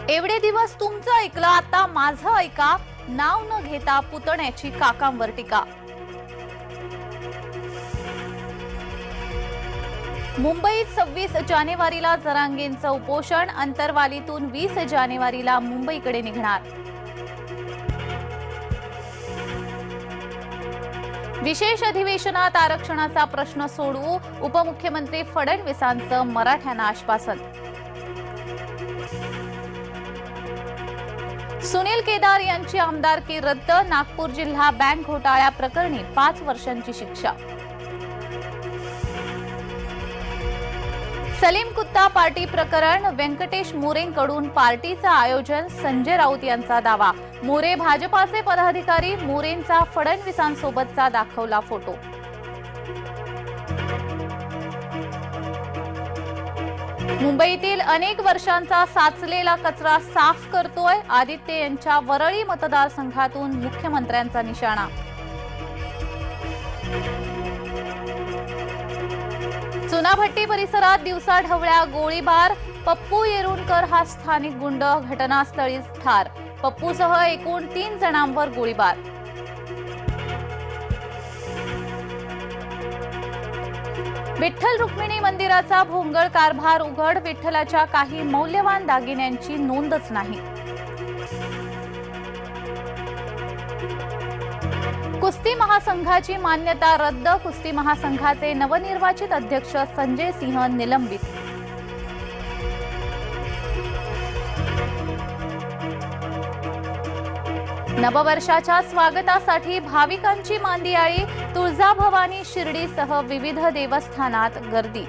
एवढे दिवस तुमचं ऐकलं, आता माझं ऐका. नाव न घेता पुतण्याची काकांवर टीका. मुंबईत 26 जानेवारीला जरांगेंचं उपोषण. अंतरवालीतून 20 जानेवारीला मुंबईकडे निघणार. विशेष अधिवेशनात आरक्षणाचा प्रश्न सोडवू, उपमुख्यमंत्री फडणवीसांचं मराठ्यांना आश्वासन. सुनील केदार यांची आमदारकी रद्द. नागपूर जिल्हा बँक घोटाळ्या प्रकरणी 5 वर्षांची शिक्षा. सलीम कुत्ता पार्टी प्रकरण. व्यंकटेश मोरेंकडून पार्टीचं आयोजन. संजय राऊत यांचा दावा. मोरे भाजपाचे पदाधिकारी. मोरेंचा फडणवीसांसोबतचा दाखवला फोटो. मुंबईतील अनेक वर्षांचा साचलेला कचरा साफ करतोय. आदित्य यांच्या वरळी मतदारसंघातून मुख्यमंत्र्यांचा निशाणा. चुनाभट्टी परिसरात दिवसाढवळ्या गोळीबार. पप्पू येरुणकर हा स्थानिक गुंड घटनास्थळीच ठार. पप्पूसह एकूण 3 जणांवर गोळीबार. विठ्ठल रुक्मिणी मंदिराचा भोंगळ कारभार उघड. विठ्ठलाच्या काही मौल्यवान दागिन्यांची नोंदच नाही. कुस्ती महासंघाची मान्यता रद्द. कुस्ती महासंघाचे नवनिर्वाचित अध्यक्ष संजय सिंह निलंबित. नववर्षाच्या स्वागतासाठी भाविकांची मांदियाळी. तुळजाभवानी शिर्डीसह विविध देवस्थानात गर्दी.